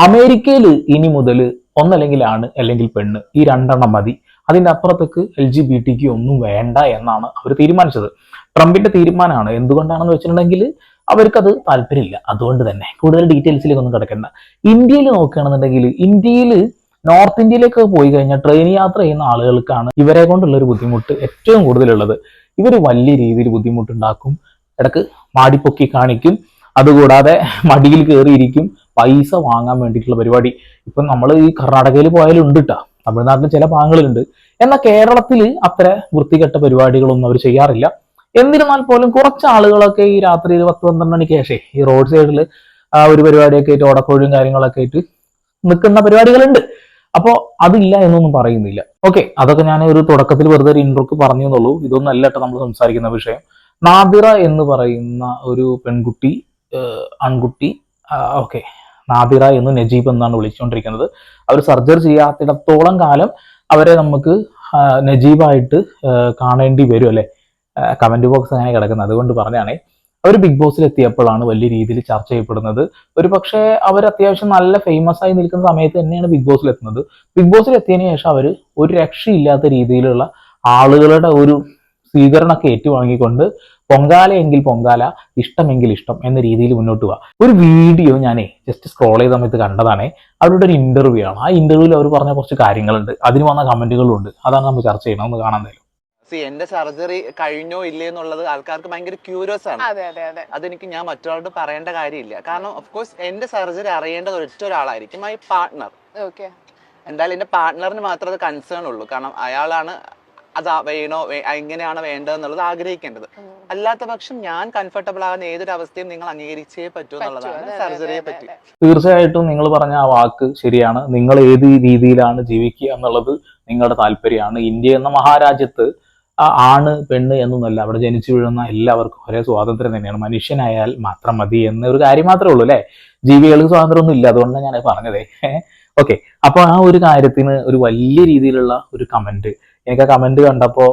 അമേരിക്കയിൽ ഇനി മുതൽ ഒന്നല്ലെങ്കിൽ ആണ് അല്ലെങ്കിൽ പെണ്ണ്, ഈ രണ്ടെണ്ണം മതി. അതിന്റെ അപ്പുറത്തേക്ക് LGBT ഒന്നും വേണ്ട എന്നാണ് അവർ തീരുമാനിച്ചത്. ട്രംപിന്റെ തീരുമാനമാണ്. എന്തുകൊണ്ടാണെന്ന് വെച്ചിട്ടുണ്ടെങ്കിൽ അവർക്കത് താല്പര്യമില്ല. അതുകൊണ്ട് തന്നെ കൂടുതൽ ഡീറ്റെയിൽസിലേക്ക് ഒന്നും കിടക്കണ്ട. ഇന്ത്യയിൽ നോക്കുകയാണെന്നുണ്ടെങ്കിൽ ഇന്ത്യയിൽ നോർത്ത് ഇന്ത്യയിലേക്ക് പോയി കഴിഞ്ഞാൽ ട്രെയിൻ യാത്ര ചെയ്യുന്ന ആളുകൾക്കാണ് ഇവരെ കൊണ്ടുള്ള ഒരു ബുദ്ധിമുട്ട് ഏറ്റവും കൂടുതലുള്ളത്. ഇവർ വലിയ രീതിയിൽ ബുദ്ധിമുട്ടുണ്ടാക്കും, ഇടക്ക് മാടിപ്പൊക്കി കാണിക്കും, അതുകൂടാതെ മടിയിൽ കയറിയിരിക്കും, പൈസ വാങ്ങാൻ വേണ്ടിയിട്ടുള്ള പരിപാടി. ഇപ്പം നമ്മൾ ഈ കർണാടകയിൽ പോയാലും ഉണ്ട് കേട്ടോ, തമിഴ്നാട്ടിൽ ചില ഭാഗങ്ങളിലുണ്ട്. എന്നാൽ കേരളത്തിൽ അത്ര വൃത്തികെട്ട പരിപാടികളൊന്നും അവർ ചെയ്യാറില്ല. എന്നിരുന്നാൽ പോലും കുറച്ച് ആളുകളൊക്കെ ഈ രാത്രി 10-12 മണിക്ക് ശേഷം ഈ റോഡ് സൈഡിൽ ഒരു പരിപാടിയൊക്കെ ആയിട്ട് ഓടക്കോഴും കാര്യങ്ങളൊക്കെ ആയിട്ട് നിൽക്കുന്ന പരിപാടികളുണ്ട്. അപ്പോൾ അതില്ല എന്നൊന്നും പറയുന്നില്ല. ഓക്കെ, അതൊക്കെ ഞാൻ ഒരു തുടക്കത്തിൽ വെറുതെ ഒരു ഇൻട്രോക്ക് പറഞ്ഞു എന്നുള്ളൂ. ഇതൊന്നും അല്ല കേട്ടോ നമ്മൾ സംസാരിക്കുന്ന വിഷയം. നാദിറ എന്ന് പറയുന്ന ഒരു പെൺകുട്ടി, ആൺകുട്ടി, ഓക്കെ, നാദിറ എന്ന് നജീബ് എന്നാണ് വിളിച്ചുകൊണ്ടിരിക്കുന്നത്. അവർ സർജറി ചെയ്യാത്തിടത്തോളം കാലം അവരെ നമുക്ക് നജീബായിട്ട് കാണേണ്ടി വരും അല്ലെ. കമന്റ് ബോക്സ് അങ്ങനെ കിടക്കുന്നത്, അതുകൊണ്ട് പറഞ്ഞാണേ. അവർ ബിഗ് ബോസിൽ എത്തിയപ്പോഴാണ് വലിയ രീതിയിൽ ചർച്ച ചെയ്യപ്പെടുന്നത്. ഒരു പക്ഷേ അവർ അത്യാവശ്യം നല്ല ഫേമസ് ആയി നിൽക്കുന്ന സമയത്ത് തന്നെയാണ് ബിഗ് ബോസിൽ എത്തുന്നത്. ബിഗ് ബോസിൽ എത്തിയതിനു ശേഷം അവർ ഒരു രക്ഷയില്ലാത്ത രീതിയിലുള്ള ആളുകളുടെ ഒരു സ്വീകരണമൊക്കെ ഏറ്റുവാങ്ങിക്കൊണ്ട് പൊങ്കാലയെങ്കിൽ പൊങ്കാല, ഇഷ്ടമെങ്കിൽ ഇഷ്ടം എന്ന രീതിയിൽ മുന്നോട്ട് പോവാ. ഒരു വീഡിയോ ഞാനേ ജസ്റ്റ് സ്ക്രോൾ ചെയ്ത സമയത്ത് കണ്ടതാണേ. അവരുടെ ഒരു ഇന്റർവ്യൂ ആണ്. ആ ഇന്റർവ്യൂവിൽ അവർ പറഞ്ഞ കുറച്ച് കാര്യങ്ങളുണ്ട്, അതിന് വന്ന കമന്റുകളും ഉണ്ട്. അതാണ് നമ്മൾ ചർച്ച ചെയ്യണം. ഒന്ന് കാണാൻ തരും. എന്റെ സർജറി കഴിഞ്ഞോ ഇല്ലേ എന്നുള്ളത് ആൾക്കാർക്ക് ഭയങ്കര ക്യൂരിയസ് ആണ്. അതെനിക്ക് ഞാൻ മറ്റൊരാളോട് പറയേണ്ട കാര്യമില്ല. കാരണം ഓഫ് കോഴ്സ് എന്റെ സർജറി അറിയേണ്ടത് ഒറ്റ ഒരാളായിരിക്കും, മൈ പാർട്ട്ണർ. എന്തായാലും എന്റെ പാർട്ട്ണറിന് മാത്രമേ അത് കൺസേൺ ഉള്ളൂ. കാരണം അയാളാണ് അത് വേണോ എങ്ങനെയാണ് വേണ്ടതെന്നുള്ളത് ആഗ്രഹിക്കേണ്ടത്. അല്ലാത്ത പക്ഷം ഞാൻ കംഫർട്ടബിൾ ആകുന്ന ഏതൊരു അവസ്ഥയും നിങ്ങൾ അംഗീകരിച്ചേ പറ്റൂ എന്നുള്ളതാണ് സർജറിയെ പറ്റി. തീർച്ചയായിട്ടും നിങ്ങൾ പറഞ്ഞ ആ വാക്ക് ശരിയാണ്. നിങ്ങൾ ഏത് രീതിയിലാണ് ജീവിക്കുക എന്നുള്ളത് നിങ്ങളുടെ താല്പര്യമാണ്. ഇന്ത്യ എന്ന മഹാരാജ്യത്ത് ആണ് പെണ്ണ് എന്നൊന്നല്ല, അവിടെ ജനിച്ചു വീഴുന്ന എല്ലാവർക്കും ഒരേ സ്വാതന്ത്ര്യം തന്നെയാണ്. മനുഷ്യനായാൽ മാത്രം മതി എന്നൊരു കാര്യം മാത്രമേ ഉള്ളൂ അല്ലെ. ജീവികൾക്ക് സ്വാതന്ത്ര്യം ഒന്നും ഇല്ല, അതുകൊണ്ടാണ് ഞാൻ പറഞ്ഞതേ. ഓക്കെ, അപ്പൊ ആ ഒരു കാര്യത്തിന് ഒരു വലിയ രീതിയിലുള്ള ഒരു കമന്റ്, എനിക്ക് ആ കമന്റ് കണ്ടപ്പോൾ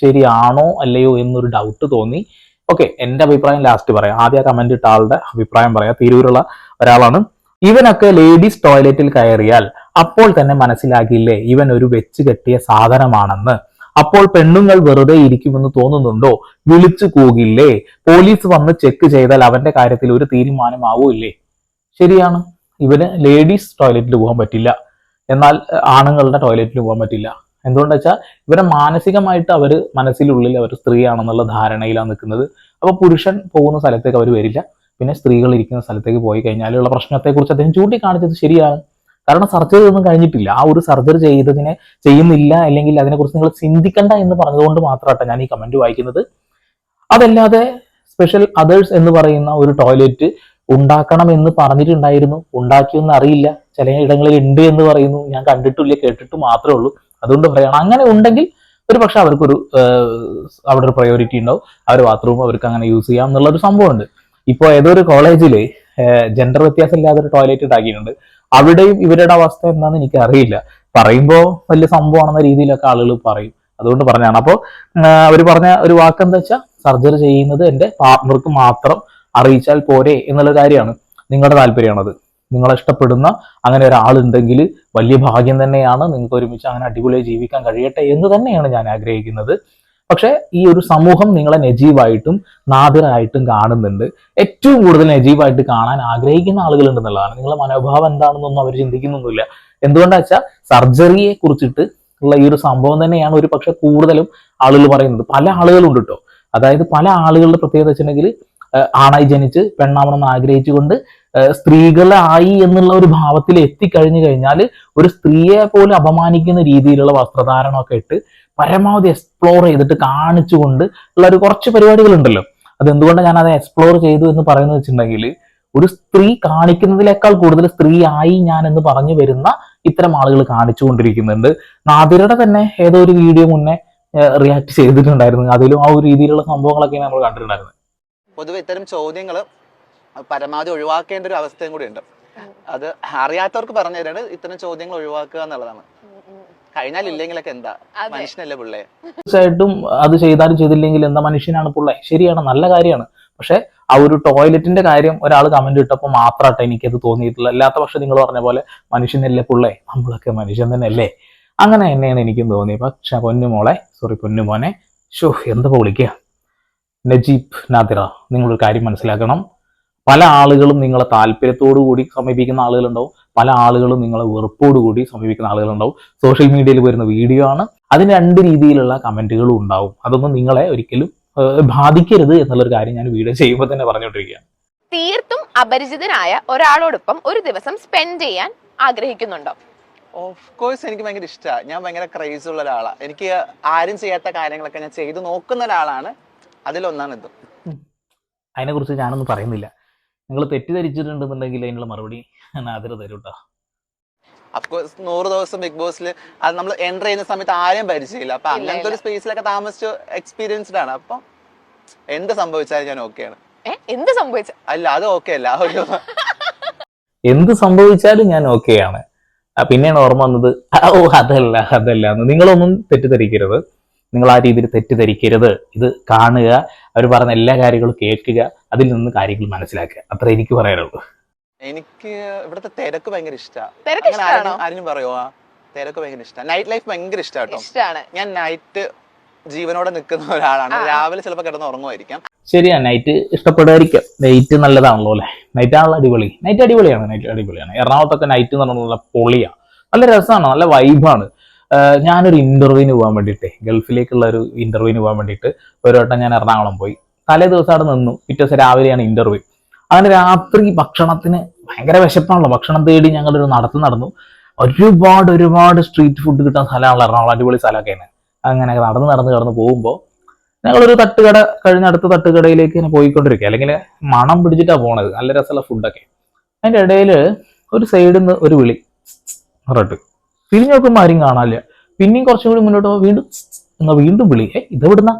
ശരിയാണോ അല്ലയോ എന്നൊരു ഡൗട്ട് തോന്നി. ഓക്കെ, എന്റെ അഭിപ്രായം ലാസ്റ്റ് പറയാം. ആദ്യം ആ കമന്റ് ഇട്ട ആളുടെ അഭിപ്രായം പറയാം. തിരൂരുള്ള ഒരാളാണ്. ഇവനൊക്കെ ലേഡീസ് ടോയ്ലറ്റിൽ കയറിയാൽ അപ്പോൾ തന്നെ മനസ്സിലാക്കില്ലേ ഇവൻ ഒരു വെച്ച് കെട്ടിയ സാധനമാണെന്ന്. അപ്പോൾ പെണ്ണുങ്ങൾ വെറുതെ ഇരിക്കുമെന്ന് തോന്നുന്നുണ്ടോ? വിളിച്ചു കൂകില്ലേ? പോലീസ് വന്ന് ചെക്ക് ചെയ്താൽ അവന്റെ കാര്യത്തിൽ ഒരു തീരുമാനമാവൂല്ലേ? ശരിയാണ്, ഇവന് ലേഡീസ് ടോയ്ലറ്റിൽ പോകാൻ പറ്റില്ല, എന്നാൽ ആണുങ്ങളുടെ ടോയ്ലറ്റിൽ പോകാൻ പറ്റില്ല. എന്തുകൊണ്ടെന്ന് വെച്ചാൽ ഇവരെ മാനസികമായിട്ട് മനസ്സിനുള്ളിൽ അവർ സ്ത്രീയാണെന്നുള്ള ധാരണയിലാണ് നിൽക്കുന്നത്. അപ്പൊ പുരുഷൻ പോകുന്ന സ്ഥലത്തേക്ക് അവർ വരില്ല. പിന്നെ സ്ത്രീകൾ ഇരിക്കുന്ന സ്ഥലത്തേക്ക് പോയി കഴിഞ്ഞാലുള്ള പ്രശ്നത്തെക്കുറിച്ച് അദ്ദേഹം ചൂണ്ടിക്കാണിച്ചത് ശരിയാണ്. കാരണം സർജറി ഒന്നും കഴിഞ്ഞിട്ടില്ല. ആ ഒരു സർജറി ചെയ്യുന്നില്ല അല്ലെങ്കിൽ അതിനെക്കുറിച്ച് നിങ്ങൾ ചിന്തിക്കണ്ട എന്ന് പറഞ്ഞതുകൊണ്ട് മാത്രമാട്ടെ ഞാൻ ഈ കമന്റ് വായിക്കുന്നത്. അതല്ലാതെ സ്പെഷ്യൽ അതേഴ്സ് എന്ന് പറയുന്ന ഒരു ടോയ്ലറ്റ് ഉണ്ടാക്കണം എന്ന് പറഞ്ഞിട്ടുണ്ടായിരുന്നു. ഉണ്ടാക്കിയൊന്നും അറിയില്ല, ചില ഇടങ്ങളിൽ ഉണ്ട് എന്ന് പറയുന്നു. ഞാൻ കണ്ടിട്ടില്ല, കേട്ടിട്ട് മാത്രമേ ഉള്ളൂ. അതുകൊണ്ട് പറയണം, അങ്ങനെ ഉണ്ടെങ്കിൽ ഒരു പക്ഷെ അവർക്കൊരു അവിടെ ഒരു പ്രയോറിറ്റി ഉണ്ടാവും. അവർ ബാത്റൂം അവർക്ക് അങ്ങനെ യൂസ് ചെയ്യാം എന്നുള്ളൊരു സംഭവമുണ്ട്. ഇപ്പോൾ ഏതോ ഒരു കോളേജില് ജെൻഡർ വ്യത്യാസം ഇല്ലാതെ ഒരു ടോയ്ലറ്റ് ഉണ്ടാക്കിയിട്ടുണ്ട്. അവിടെയും ഇവരുടെ അവസ്ഥ എന്താണെന്ന് എനിക്ക് അറിയില്ല. പറയുമ്പോൾ വലിയ സംഭവമാണെന്ന രീതിയിലൊക്കെ ആളുകൾ പറയും. അതുകൊണ്ട് പറഞ്ഞാണ്. അപ്പോൾ അവർ പറഞ്ഞ ഒരു വാക്ക് എന്താ വെച്ചാൽ, സർജറി ചെയ്യുന്നത് എൻ്റെ പാർട്ട്ണർക്ക് മാത്രം അറിയിച്ചാൽ പോരെ എന്നുള്ള കാര്യമാണ്. നിങ്ങളുടെ താല്പര്യമാണത്. നിങ്ങളെ ഇഷ്ടപ്പെടുന്ന അങ്ങനെ ഒരാളുണ്ടെങ്കിൽ വലിയ ഭാഗ്യം തന്നെയാണ്. നിങ്ങൾക്ക് ഒരുമിച്ച് അങ്ങനെ അടിപൊളിയായി ജീവിക്കാൻ കഴിയട്ടെ എന്ന് തന്നെയാണ് ഞാൻ ആഗ്രഹിക്കുന്നത്. പക്ഷെ ഈ ഒരു സമൂഹം നിങ്ങളെ നജീബായിട്ടും നാദിറായിട്ടും കാണുന്നുണ്ട്. ഏറ്റവും കൂടുതൽ നജീബായിട്ട് കാണാൻ ആഗ്രഹിക്കുന്ന ആളുകളുണ്ടെന്നുള്ളതാണ്. നിങ്ങളുടെ മനോഭാവം എന്താണെന്നൊന്നും അവർ ചിന്തിക്കുന്നൊന്നുമില്ല. എന്തുകൊണ്ടാ വെച്ചാൽ സർജറിയെ കുറിച്ചിട്ട് ഉള്ള ഈ ഒരു സംഭവം തന്നെയാണ് ഒരു പക്ഷെ കൂടുതലും ആളുകൾ പറയുന്നത്. പല ആളുകളുണ്ട് കേട്ടോ. അതായത് പല ആളുകളുടെ പ്രത്യേകത വെച്ചിട്ടുണ്ടെങ്കിൽ ആണായി ജനിച്ച് പെണ്ണാവണമെന്ന് ആഗ്രഹിച്ചുകൊണ്ട് സ്ത്രീകളായി എന്നുള്ള ഒരു ഭാവത്തിൽ എത്തിക്കഴിഞ്ഞു കഴിഞ്ഞാൽ ഒരു സ്ത്രീയെ പോലും അപമാനിക്കുന്ന രീതിയിലുള്ള വസ്ത്രധാരണമൊക്കെ ഇട്ട് പരമാവധി എക്സ്പ്ലോർ ചെയ്തിട്ട് കാണിച്ചുകൊണ്ട് ഉള്ള ഒരു കുറച്ച് പരിപാടികളുണ്ടല്ലോ. അതെന്തുകൊണ്ടാണ് ഞാൻ അത് എക്സ്പ്ലോർ ചെയ്തു എന്ന് പറയുന്നത് വെച്ചിട്ടുണ്ടെങ്കിൽ, ഒരു സ്ത്രീ കാണിക്കുന്നതിനേക്കാൾ കൂടുതൽ സ്ത്രീ ആയി ഞാൻ എന്ന് പറഞ്ഞു വരുന്ന ഇത്തരം ആളുകൾ കാണിച്ചുകൊണ്ടിരിക്കുന്നുണ്ട്. നാദിറയുടെ തന്നെ ഏതോ ഒരു വീഡിയോ മുന്നേ റിയാക്ട് ചെയ്തിട്ടുണ്ടായിരുന്നു. അതിലും ആ ഒരു രീതിയിലുള്ള സംഭവങ്ങളൊക്കെ നമ്മൾ കണ്ടിട്ടുണ്ടായിരുന്നു. പൊതുവെ ഇത്തരം ചോദ്യങ്ങൾ പരമാവധി ഒഴിവാക്കേണ്ട ഒരു അവസ്ഥയും കൂടി ഉണ്ട്. അത് അറിയാത്തവർക്ക് പറഞ്ഞു തരാണ് ഇത്തരം ചോദ്യങ്ങൾ ഒഴിവാക്കുക എന്നുള്ളതാണ്. കഴിഞ്ഞാൽ ഇല്ലെങ്കിലൊക്കെ എന്താ, മനുഷ്യനല്ലേ പിള്ളേ? തീർച്ചയായിട്ടും അത് ചെയ്താലും ചെയ്തില്ലെങ്കിൽ എന്താ, മനുഷ്യനാണ് പിള്ളേ. ശരിയാണ്, നല്ല കാര്യമാണ്. പക്ഷെ ആ ഒരു ടോയ്ലറ്റിന്റെ കാര്യം ഒരാൾ കമന്റ് ഇട്ടപ്പോൾ മാത്രമായിട്ട് എനിക്കത് തോന്നിയിട്ടില്ല. അല്ലാത്ത പക്ഷെ നിങ്ങൾ പറഞ്ഞ പോലെ മനുഷ്യനല്ലേ പുള്ളേ, നമ്മളൊക്കെ മനുഷ്യൻ തന്നെയല്ലേ, അങ്ങനെ തന്നെയാണ് എനിക്കും തോന്നിയത്. പക്ഷെ പൊന്നുമോനെ എന്താ വിളിക്കുക, നജീബ് നാദിറ, നിങ്ങളൊരു കാര്യം മനസ്സിലാക്കണം. പല ആളുകളും നിങ്ങളെ താല്പര്യത്തോടു കൂടി സമീപിക്കുന്ന ആളുകളുണ്ടാവും, പല ആളുകളും നിങ്ങളെ വെറുപ്പോടു കൂടി സമീപിക്കുന്ന ആളുകളുണ്ടാവും. സോഷ്യൽ മീഡിയയിൽ വരുന്ന വീഡിയോ ആണ്, അതിന് രണ്ട് രീതിയിലുള്ള കമന്റുകളും ഉണ്ടാവും. അതൊന്നും നിങ്ങളെ ഒരിക്കലും ബാധിക്കരുത് എന്നുള്ളൊരു കാര്യം ഞാൻ വീഡിയോ ചെയ്യുമ്പോൾ തന്നെ പറഞ്ഞുകൊണ്ടിരിക്കുകയാണ്. തീർത്തും അപരിചിതനായ ഒരാളോടൊപ്പം ഒരു ദിവസം സ്പെൻഡ് ചെയ്യാൻ ആഗ്രഹിക്കുന്നുണ്ടോ? ഓഫ് കോഴ്സ് എനിക്ക് ഭയങ്കര ഇഷ്ടമാണ്. ഞാൻ ഭയങ്കര ക്രൈസ് ഉള്ള ഒരാളാണ്. എനിക്ക് ആരും ചെയ്യാത്ത കാര്യങ്ങളൊക്കെ ഞാൻ ചെയ്തു നോക്കുന്ന ഒരാളാണ്. അതിലൊന്നാണ് ഇത്. അതിനെക്കുറിച്ച് ഞാനൊന്നും പറയുന്നില്ല. നിങ്ങൾ തെറ്റിദ്ധരിച്ചിട്ടുണ്ടെന്നുണ്ടെങ്കിൽ അതിനുള്ള മറുപടി നാദിറ തരും കേട്ടോ. അഫ്കോഴ്സ് 100 ദിവസം ബിഗ് ബോസിൽ അത് നമ്മൾ എൻ്റർ ചെയ്യുന്ന സമയത്ത് ആരെയും പരിചയമില്ല. അപ്പൊ അങ്ങനത്തെ ഒരു സ്പേസിലൊക്കെ താമസിച്ച് എക്സ്പീരിയൻസ്ഡ് ആണ്. അപ്പം എന്ത് സംഭവിച്ചാലും ഞാൻ ഓക്കെയാണ്. എന്ത് സംഭവിച്ച അല്ല, അത് ഓക്കെ അല്ല. എന്ത് സംഭവിച്ചാലും ഞാൻ ഓക്കെയാണ്. പിന്നെയാണ് ഓർമ്മ വന്നത്, ഓ അതല്ല എന്ന്. നിങ്ങളൊന്നും തെറ്റിദ്ധരിക്കരുത്, നിങ്ങൾ ആ രീതിയിൽ തെറ്റിദ്ധരിക്കരുത്. ഇത് കാണുക, അവർ പറഞ്ഞ എല്ലാ കാര്യങ്ങളും കേൾക്കുക, അതിൽ നിന്ന് കാര്യങ്ങൾ മനസ്സിലാക്കുക, അത്ര എനിക്ക് പറയാനുള്ളൂ. എനിക്ക് ഇവിടുത്തെ തിരക്ക് ഭയങ്കര ഇഷ്ടമാണ്. ആരും പറയുമോ? തിരക്ക് ഭയങ്കര ഇഷ്ടമാണ്. നൈറ്റ് ലൈഫ് ഭയങ്കര ഇഷ്ടമാണ്. ഞാൻ നൈറ്റ് ജീവനോടെ നിൽക്കുന്ന ഒരാളാണ്. രാവിലെ ചിലപ്പോൾ കിടന്ന് ഉറങ്ങുമായിരിക്കാം. ശരിയാ, നൈറ്റ് ഇഷ്ടപ്പെടുമായിരിക്കും. നൈറ്റ് നല്ലതാണല്ലോ അല്ലെ? നൈറ്റ് ആണല്ലോ അടിപൊളി. നൈറ്റ് അടിപൊളിയാണ്. എറണാകുളത്തൊക്കെ നൈറ്റ് എന്ന് പറഞ്ഞാൽ നല്ല പൊളിയാണ്, നല്ല രസമാണ്, നല്ല വൈബാണ്. ഞാനൊരു ഇന്റർവ്യൂവിന് പോകാൻ വേണ്ടിയിട്ട്, ഗൾഫിലേക്കുള്ള ഒരു ഇന്റർവ്യൂവിന് പോകാൻ വേണ്ടിയിട്ട് ഒരു വട്ടം ഞാൻ എറണാകുളം പോയി. തലേ ദിവസം അവിടെ നിന്നു. പിറ്റേ ദിവസം രാവിലെയാണ് ഇന്റർവ്യൂ. അങ്ങനെ രാത്രി ഭക്ഷണത്തിന് ഭയങ്കര വിശപ്പാണല്ലോ, ഭക്ഷണം തേടി ഞങ്ങളൊരു നടന്നു. ഒരുപാട് സ്ട്രീറ്റ് ഫുഡ് കിട്ടുന്ന സ്ഥലമാണല്ലോ എറണാകുളം, അടിപൊളി സ്ഥലമൊക്കെയാണ്. അങ്ങനെ നടന്ന് പോകുമ്പോൾ ഞങ്ങളൊരു തട്ടുകട കഴിഞ്ഞ അടുത്ത തട്ടുകടയിലേക്ക് ഇങ്ങനെ പോയിക്കൊണ്ടിരിക്കുക, അല്ലെങ്കിൽ മണം പിടിച്ചിട്ടാണ് പോണത്, നല്ല രസമുള്ള ഫുഡൊക്കെ. അതിൻ്റെ ഇടയിൽ ഒരു സൈഡിൽ നിന്ന് ഒരു വിളി പറഞ്ഞിട്ട് തിരിഞ്ഞു നോക്കുമ്പോൾ ആരും കാണാനില്ല. പിന്നെയും കുറച്ചും കൂടി മുന്നോട്ട് വീണ്ടും വിളി. ഇതെവിടുന്ന?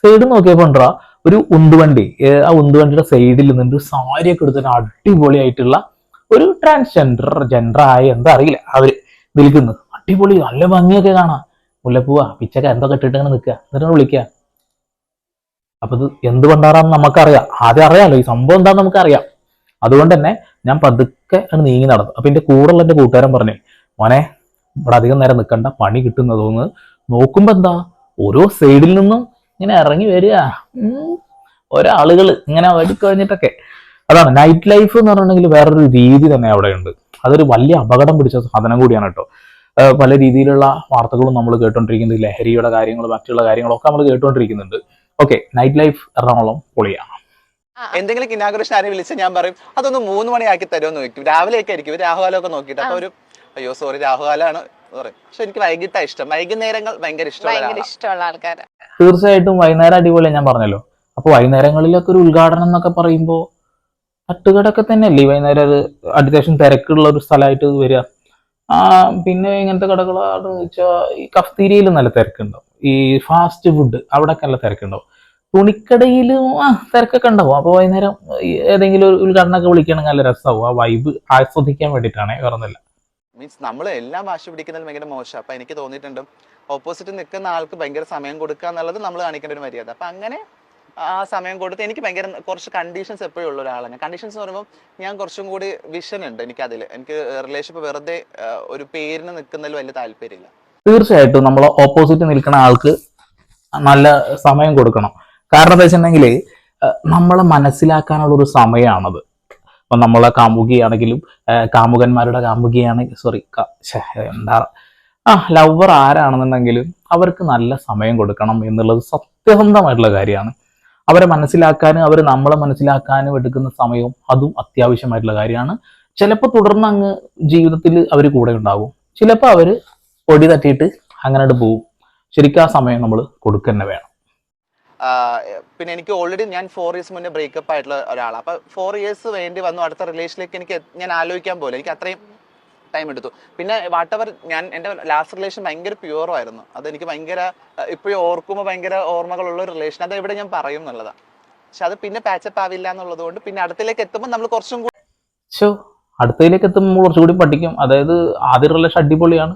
സൈഡിൽ നോക്കിയപ്പോണ്ടാ ഒരു ഉന്തുവണ്ടി. ആ ഉന്തുവണ്ടിയുടെ സൈഡിൽ നിന്നിട്ട് സാരിയൊക്കെ എടുത്തിട്ട് അടിപൊളിയായിട്ടുള്ള ഒരു ജെൻഡർ ആയ എന്താ അറിയില്ല അവര് നിൽക്കുന്നു. അടിപൊളി, നല്ല ഭംഗിയൊക്കെ കാണാം. മുല്ലപ്പൂവാ പിച്ചക്ക എന്തൊക്കെ ഇട്ടിട്ട് ഇങ്ങനെ നിൽക്കുക, എന്നിട്ടാണ് വിളിക്കുക. അപ്പൊ ഇത് എന്ത് പണ്ടാറാന്ന് നമുക്കറിയാം, ആദ്യം അറിയാമല്ലോ ഈ സംഭവം എന്താന്ന് നമുക്കറിയാം. അതുകൊണ്ട് തന്നെ ഞാൻ പതുക്കെ നീങ്ങി നടന്നു. അപ്പൊ എന്റെ കൂടെയുള്ള എന്റെ കൂട്ടുകാരൻ പറഞ്ഞു, മോനെ ഇവിടെ അധികം നേരം നിൽക്കണ്ട, പണി കിട്ടുന്നതോന്ന്. നോക്കുമ്പോ എന്താ, ഓരോ സൈഡിൽ നിന്നും ഇങ്ങനെ ഇറങ്ങി വരിക ഒരാളുകൾ ഇങ്ങനെ വടിക്കഴിഞ്ഞിട്ടൊക്കെ. അതാണ് നൈറ്റ് ലൈഫ് എന്ന് പറഞ്ഞിട്ടുണ്ടെങ്കിൽ വേറൊരു രീതി തന്നെ അവിടെ ഉണ്ട്. അതൊരു വലിയ അപകടം പിടിച്ച സാധനം കൂടിയാണ് കേട്ടോ. പല രീതിയിലുള്ള വാർത്തകളും നമ്മൾ കേട്ടോണ്ടിരിക്കുന്നത്, ലഹരിയുടെ കാര്യങ്ങൾ, മറ്റുള്ള കാര്യങ്ങളൊക്കെ നമ്മൾ കേട്ടോണ്ടിരിക്കുന്നുണ്ട്. ഓക്കെ, നൈറ്റ് ലൈഫ് എറണാകുളം പൊളിയാണ്. എന്തെങ്കിലും ഇനാഗുറേഷൻ ആരെയും വിളിച്ച് ഞാൻ പറയും അതൊന്ന് 3 മണിയാക്കി തരുമെന്ന് ചോദിക്കും. രാവിലെയൊക്കെ ആയിരിക്കും രാഹുകാലമൊക്കെ നോക്കിയിട്ട്. അപ്പൊ ഒരു അയ്യോ സോറി രാഹുകാലാണ് പറയും. പക്ഷെ എനിക്ക് വൈകിട്ടാണ് ഇഷ്ടം. വൈകുന്നേരങ്ങൾ ഭയങ്കര ഇഷ്ടമുള്ള ആൾക്കാർ. തീർച്ചയായിട്ടും വൈകുന്നേരം അടിപൊളി, ഞാൻ പറഞ്ഞല്ലോ. അപ്പൊ വൈകുന്നേരങ്ങളിലൊക്കെ ഒരു ഉദ്ഘാടനം എന്നൊക്കെ പറയുമ്പോൾ തട്ടുകടൊക്കെ തന്നെയല്ലേ വൈകുന്നേരം അത് അത്യാവശ്യം തിരക്കുള്ള ഒരു സ്ഥലമായിട്ട് വരിക. പിന്നെ ഇങ്ങനത്തെ കടകളാണെന്ന് വെച്ചാൽ ഈ കഫ്തീരിയയിൽ നല്ല തിരക്കുണ്ടാവും. ഈ ഫാസ്റ്റ് ഫുഡ് അവിടെയൊക്കെ നല്ല തിരക്കുണ്ടാവും. തുണിക്കടയിലും തിരക്കൊക്കെ ഉണ്ടാവും. അപ്പോൾ വൈകുന്നേരം ഏതെങ്കിലും ഒരു ഉദ്ഘാടനമൊക്കെ വിളിക്കുകയാണെങ്കിൽ നല്ല രസമാവും. ആ വൈബ് ആസ്വദിക്കാൻ വേണ്ടിയിട്ടാണ്, വേറൊന്നുമില്ല. മീൻസ് നമ്മൾ എല്ലാം വാശി പിടിക്കുന്നതിൽ ഭയങ്കര മോശം. അപ്പൊ എനിക്ക് തോന്നിയിട്ടുണ്ട് ഓപ്പോസിറ്റ് നിൽക്കുന്ന ആൾക്ക് ഭയങ്കര സമയം കൊടുക്കുക എന്നുള്ളത് നമ്മൾ കാണിക്കേണ്ട ഒരു മര്യാദ. അപ്പൊ അങ്ങനെ ആ സമയം കൊടുത്ത് എനിക്ക് ഭയങ്കര കുറച്ച് കണ്ടീഷൻസ് എപ്പോഴും ഉള്ള ഒരാളാണ്. കണ്ടീഷൻസ് എന്ന് പറയുമ്പോൾ ഞാൻ കുറച്ചും കൂടി വിഷൻ ഉണ്ട് എനിക്കതിൽ. എനിക്ക് റിലേഷൻഷിപ്പ് വെറുതെ ഒരു പേരിന് നിൽക്കുന്നതിൽ വലിയ താല്പര്യമില്ല. തീർച്ചയായിട്ടും നമ്മൾ ഓപ്പോസിറ്റ് നിൽക്കുന്ന ആൾക്ക് നല്ല സമയം കൊടുക്കണം. കാരണം എന്താ വെച്ചിട്ടുണ്ടെങ്കിൽ നമ്മളെ മനസ്സിലാക്കാനുള്ള ഒരു സമയമാണത്. അപ്പൊ നമ്മളെ കാമുകിയാണെങ്കിലും കാമുകന്മാരുടെ ലവർ ആരാണെന്നുണ്ടെങ്കിലും അവർക്ക് നല്ല സമയം കൊടുക്കണം എന്നുള്ളത് സത്യസന്ധമായിട്ടുള്ള കാര്യമാണ്. അവരെ മനസ്സിലാക്കാനും അവർ നമ്മളെ മനസ്സിലാക്കാനും എടുക്കുന്ന സമയവും അതും അത്യാവശ്യമായിട്ടുള്ള കാര്യമാണ്. ചിലപ്പോൾ തുടർന്ന് അങ്ങ് ജീവിതത്തിൽ അവർ കൂടെ ഉണ്ടാവും, ചിലപ്പോൾ അവർ പൊടി തട്ടിയിട്ട് അങ്ങനെ പോവും. ശരിക്കും ആ സമയം നമ്മൾ കൊടുക്കുക തന്നെ വേണം. പിന്നെ എനിക്ക് ഓൾറെഡി ഞാൻ 4 years മുന്നേ ബ്രേക്കപ്പ് ആയിട്ടുള്ള ഒരാളാണ്. അപ്പൊ 4 years വേണ്ടി വന്നു അടുത്ത റിലേഷനിലേക്ക് ഞാൻ ആലോചിക്കാൻ പോലെ എനിക്ക് അത്രയും ടൈം എടുത്തു. പിന്നെ വാട്ടവർ എൻ്റെ ലാസ്റ്റ് റിലേഷൻ ഭയങ്കര പ്യുവറും ആയിരുന്നു. അതെനിക്ക് ഭയങ്കര ഇപ്പോഴും ഓർക്കുമ്പോൾ ഭയങ്കര ഓർമ്മകളുള്ള ഒരു റിലേഷൻ. അത് എവിടെ ഞാൻ പറയും എന്നുള്ളതാണ്. പക്ഷെ അത് പിന്നെ പാച്ചപ്പ് ആവില്ല എന്നുള്ളത് കൊണ്ട് പിന്നെ അടുത്തേക്ക് എത്തുമ്പോൾ നമ്മൾ കുറച്ചും കൂടി കുറച്ചുകൂടി പഠിക്കും. അതായത് ആദ്യ റിലേഷൻ അടിപൊളിയാണ്,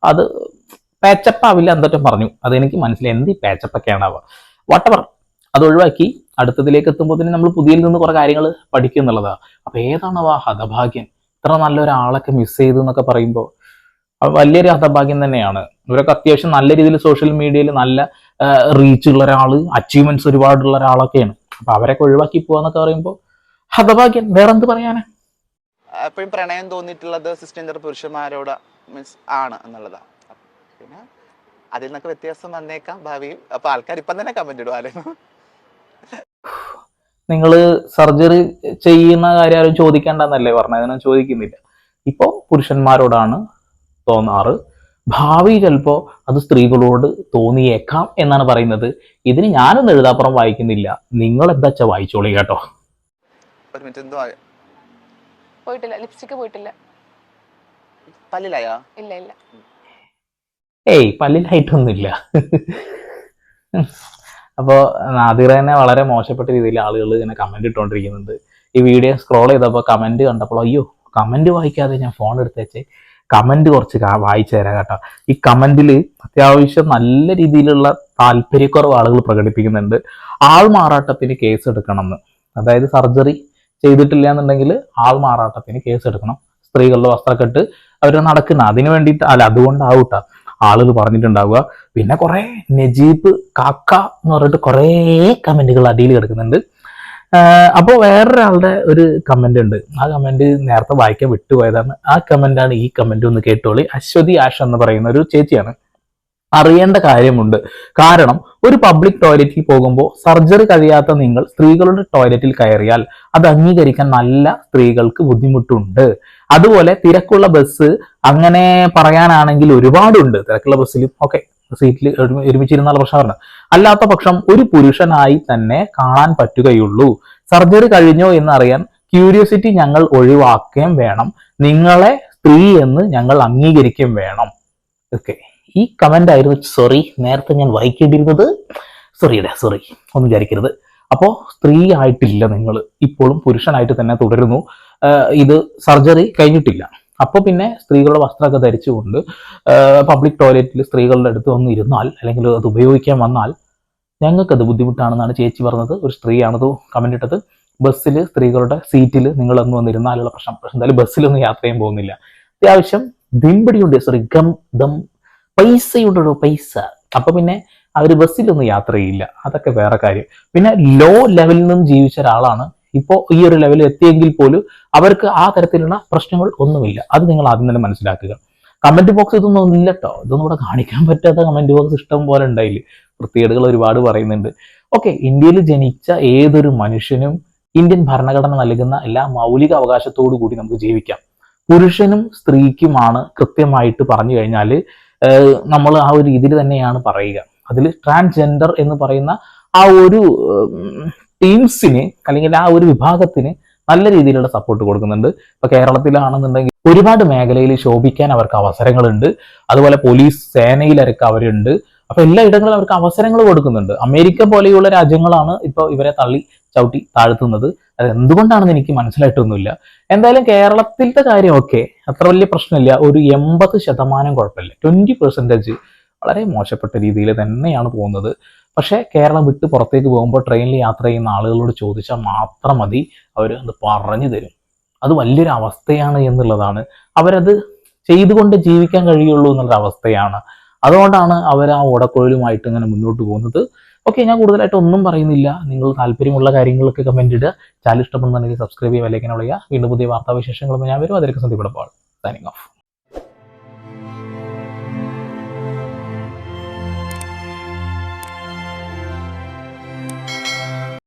അത് പാച്ചപ്പ് ആവില്ല എന്തൊക്കെ പറഞ്ഞു, അതെനിക്ക് മനസ്സിലായി. എന്ത് ഈ പാച്ചപ്പൊക്കെയാണാവുക, വാട്ടവർ അത് ഒഴിവാക്കി അടുത്തതിലേക്ക് എത്തുമ്പോൾ തന്നെ നമ്മൾ പുതിയതിൽ നിന്ന് കുറെ കാര്യങ്ങൾ പഠിക്കും എന്നുള്ളതാണ്. അപ്പൊ ഏതാണ് ആ ഹതഭാഗ്യൻ, ഇത്ര നല്ലൊരാളൊക്കെ മിസ് ചെയ്തു എന്നൊക്കെ പറയുമ്പോൾ വലിയൊരു ഹതഭാഗ്യം തന്നെയാണ്. ഇവരൊക്കെ അത്യാവശ്യം നല്ല രീതിയിൽ സോഷ്യൽ മീഡിയയിൽ നല്ല റീച്ച് ഉള്ള ഒരാള്, അച്ചീവ്മെന്റ്സ് ഒരുപാടുള്ള ഒരാളൊക്കെയാണ്. അപ്പൊ അവരൊക്കെ ഒഴിവാക്കി പോവാന്നൊക്കെ പറയുമ്പോൾ ഹതഭാഗ്യൻ, വേറെന്ത് പറയാനാ. എപ്പോഴും പ്രണയം തോന്നിയിട്ടുള്ളത് സിസ്റ്റർ പുരുഷന്മാരോട് മീൻസ് ആണ് എന്നുള്ളതാണ്. പിന്നെ അതിൽ നിന്നൊക്കെ വ്യത്യാസം വന്നേക്കാം ഭാവിയിൽ. അപ്പൊ ആൾക്കാർ ഇപ്പം തന്നെ കമന്റ് ഇടും ആരും. നിങ്ങൾ സർജറി ചെയ്യുന്ന കാര്യം ആരും ചോദിക്കേണ്ടെന്നല്ലേ പറഞ്ഞത്, അതിനൊന്നും ചോദിക്കുന്നില്ല. ഇപ്പോൾ പുരുഷന്മാരോടാണ് തോന്നാറ്, ഭാവി ചിലപ്പോൾ അത് സ്ത്രീകളോട് തോന്നിയേക്കാം എന്നാണ് പറയുന്നത്. ഇതിന് ഞാനൊന്നും എഴുതാപ്പുറം വായിക്കുന്നില്ല, നിങ്ങൾ എന്താ വെച്ചാൽ വായിച്ചോളി കേട്ടോ. ഒരു മിനിറ്റ്, എന്തോ പോയിട്ടില്ല, ലിപ്സ്റ്റിക് പോയിട്ടില്ല. പല്ലിലായാ? ഇല്ല ഇല്ല. ഏയ് പല്ലിലായിട്ടൊന്നുമില്ല. അപ്പോൾ നാദിറ തന്നെ വളരെ മോശപ്പെട്ട രീതിയിൽ ആളുകൾ ഇങ്ങനെ കമന്റ് ഇട്ടുകൊണ്ടിരിക്കുന്നുണ്ട്. ഈ വീഡിയോ സ്ക്രോൾ ചെയ്തപ്പോൾ കമന്റ് കണ്ടപ്പോൾ അയ്യോ കമന്റ് വായിക്കാതെ ഞാൻ ഫോൺ എടുത്തേച്ച് കമന്റ് കുറച്ച് വായിച്ചു തരാം കേട്ടോ. ഈ കമന്റിൽ അത്യാവശ്യം നല്ല രീതിയിലുള്ള താല്പര്യക്കുറവ് ആളുകൾ പ്രകടിപ്പിക്കുന്നുണ്ട്. ആൾ മാറാട്ടത്തിന് കേസ് എടുക്കണമെന്ന്, അതായത് സർജറി ചെയ്തിട്ടില്ല എന്നുണ്ടെങ്കിൽ ആൾ മാറാട്ടത്തിന് കേസ് എടുക്കണം. സ്ത്രീകളുടെ വസ്ത്രക്കെട്ട് അവർ നടക്കുന്ന അതിന് വേണ്ടിയിട്ട് അല്ല, അതുകൊണ്ടാവൂട്ട ആളുകൾ പറഞ്ഞിട്ടുണ്ടാവുക. പിന്നെ കുറെ നജീബ് കാക്ക എന്ന് പറഞ്ഞിട്ട് കുറേ കമന്റുകൾ അടിയിൽ കിടക്കുന്നുണ്ട്. അപ്പോൾ വേറൊരാളുടെ ഒരു കമന്റ് ഉണ്ട്, ആ കമന്റ് നേരത്തെ വായിക്കാൻ വിട്ടുപോയതാണ്. ആ കമന്റാണ് ഈ കമന്റ്, ഒന്ന് കേട്ടോളി. അശ്വതി ആഷ് എന്ന് പറയുന്ന ഒരു ചേച്ചിയാണ്. അറിയേണ്ട കാര്യമുണ്ട്, കാരണം ഒരു പബ്ലിക് ടോയ്ലറ്റിൽ പോകുമ്പോൾ സർജറി കഴിയാത്ത നിങ്ങൾ സ്ത്രീകളുടെ ടോയ്ലറ്റിൽ കയറിയാൽ അത് അംഗീകരിക്കാൻ നല്ല സ്ത്രീകൾക്ക് ബുദ്ധിമുട്ടുണ്ട്. അതുപോലെ തിരക്കുള്ള ബസ്, അങ്ങനെ പറയാനാണെങ്കിൽ ഒരുപാടുണ്ട്. തിരക്കുള്ള ബസ്സിലും ഓക്കെ സീറ്റിൽ ഒരുമിച്ചിരുന്നാൽ പ്രശ്നമാണ്. അല്ലാത്ത പക്ഷം ഒരു പുരുഷനായി തന്നെ കാണാൻ പറ്റുകയുള്ളൂ. സർജറി കഴിഞ്ഞോ എന്നറിയാൻ ക്യൂരിയോസിറ്റി ഞങ്ങൾ ഒഴിവാക്കുകയും വേണം. നിങ്ങളെ സ്ത്രീ എന്ന് ഞങ്ങൾ അംഗീകരിക്കുകയും വേണം. ഓക്കെ, ഈ കമന്റ് ആയിരുന്നു, സോറി നേരത്തെ ഞാൻ വായിക്കേണ്ടിയിരുന്നത്. സോറി ഒന്നും വിചാരിക്കരുത്. അപ്പോൾ സ്ത്രീ ആയിട്ടില്ല നിങ്ങൾ, ഇപ്പോഴും പുരുഷനായിട്ട് തന്നെ തുടരുന്നു. ഇത് സർജറി കഴിഞ്ഞിട്ടില്ല. അപ്പോൾ പിന്നെ സ്ത്രീകളുടെ വസ്ത്രമൊക്കെ ധരിച്ചുകൊണ്ട് പബ്ലിക് ടോയ്ലറ്റിൽ സ്ത്രീകളുടെ അടുത്ത് വന്ന് ഇരുന്നാൽ അല്ലെങ്കിൽ അത് ഉപയോഗിക്കാൻ വന്നാൽ ഞങ്ങൾക്കത് ബുദ്ധിമുട്ടാണെന്നാണ് ചേച്ചി പറഞ്ഞത്. ഒരു സ്ത്രീയാണത് കമന്റ് ഇട്ടത്. ബസ്സിൽ സ്ത്രീകളുടെ സീറ്റിൽ നിങ്ങളൊന്ന് വന്നിരുന്നാലുള്ള പ്രശ്നം. എന്തായാലും ബസ്സിലൊന്നും യാത്ര ചെയ്യാൻ പോകുന്നില്ല. അത്യാവശ്യം ദിമ്പടിയുണ്ട്, പൈസയുണ്ടോ പൈസ. അപ്പൊ പിന്നെ അവർ ബസ്സിലൊന്നും യാത്ര ചെയ്യില്ല, അതൊക്കെ വേറെ കാര്യം. പിന്നെ ലോ ലെവലിൽ നിന്നും ജീവിച്ച ഒരാളാണ് ഇപ്പോൾ ഈ ഒരു ലെവലിൽ എത്തിയെങ്കിൽ പോലും അവർക്ക് ആ തരത്തിലുള്ള പ്രശ്നങ്ങൾ ഒന്നുമില്ല. അത് നിങ്ങൾ ആദ്യം തന്നെ മനസ്സിലാക്കുക. കമന്റ് ബോക്സ് ഇതൊന്നും ഇല്ല കേട്ടോ, ഇതൊന്നും ഇവിടെ കാണിക്കാൻ പറ്റാത്ത കമന്റ് ബോക്സ് ഇഷ്ടം പോലെ ഉണ്ടായില്ല. വൃത്തികേടുകൾ ഒരുപാട് പറയുന്നുണ്ട്. ഓക്കെ, ഇന്ത്യയിൽ ജനിച്ച ഏതൊരു മനുഷ്യനും ഇന്ത്യൻ ഭരണഘടന നൽകുന്ന എല്ലാ മൗലിക അവകാശത്തോടു കൂടി നമുക്ക് ജീവിക്കാം. പുരുഷനും സ്ത്രീക്കുമാണ് കൃത്യമായിട്ട് പറഞ്ഞു കഴിഞ്ഞാൽ നമ്മൾ ആ ഒരു രീതിയിൽ തന്നെയാണ് പറയുക. അതിൽ ട്രാൻസ്ജെൻഡർ എന്ന് പറയുന്ന ആ ഒരു ടീംസിന് അല്ലെങ്കിൽ ആ ഒരു വിഭാഗത്തിന് നല്ല രീതിയിലുള്ള സപ്പോർട്ട് കൊടുക്കുന്നുണ്ട്. ഇപ്പൊ കേരളത്തിലാണെന്നുണ്ടെങ്കിൽ ഒരുപാട് മേഖലയിൽ ശോഭിക്കാൻ അവർക്ക് അവസരങ്ങളുണ്ട്. അതുപോലെ പോലീസ് സേനയിലൊക്കെ അവരുണ്ട്. അപ്പൊ എല്ലാ ഇടങ്ങളിലും അവർക്ക് അവസരങ്ങൾ കൊടുക്കുന്നുണ്ട്. അമേരിക്ക പോലെയുള്ള രാജ്യങ്ങളാണ് ഇപ്പോൾ ഇവരെ തള്ളി ചവിട്ടി താഴ്ത്തുന്നത്. അത് എന്തുകൊണ്ടാണെന്ന് എനിക്ക് മനസ്സിലായിട്ടൊന്നുമില്ല. എന്തായാലും കേരളത്തിലത്തെ കാര്യമൊക്കെ അത്ര വലിയ പ്രശ്നമില്ല. ഒരു 80% കുഴപ്പമില്ല. 20% വളരെ മോശപ്പെട്ട രീതിയിൽ തന്നെയാണ് പോകുന്നത്. പക്ഷേ കേരളം വിട്ട് പുറത്തേക്ക് പോകുമ്പോൾ ട്രെയിനിൽ യാത്ര ചെയ്യുന്ന ആളുകളോട് ചോദിച്ചാൽ മാത്രം മതി, അവർ അത് പറഞ്ഞു തരും. അത് വലിയൊരു അവസ്ഥയാണ് എന്നുള്ളതാണ്. അവരത് ചെയ്തുകൊണ്ട് ജീവിക്കാൻ കഴിയുള്ളൂ എന്നുള്ള അവസ്ഥയാണ്. അതുകൊണ്ടാണ് അവർ ആ ഓടക്കുഴലുമായിട്ട് ഇങ്ങനെ മുന്നോട്ട് പോകുന്നത്. ഓക്കെ, ഞാൻ കൂടുതലായിട്ട് ഒന്നും പറയുന്നില്ല. നിങ്ങൾ താല്പര്യമുള്ള കാര്യങ്ങളൊക്കെ കമന്റ് ഇടുക. ചാനൽ ഇഷ്ടപ്പെടുന്നുണ്ടെങ്കിൽ സബ്സ്ക്രൈബ് ചെയ്യുക, അല്ലെങ്കിൽ വീണ്ടും പുതിയ വാർത്താവിശേഷങ്ങളുമായി ഞാൻ വരും. അതിലേക്ക് സന്ധിപ്പെടപ്പോൾ സൈനിങ് ഓഫ്.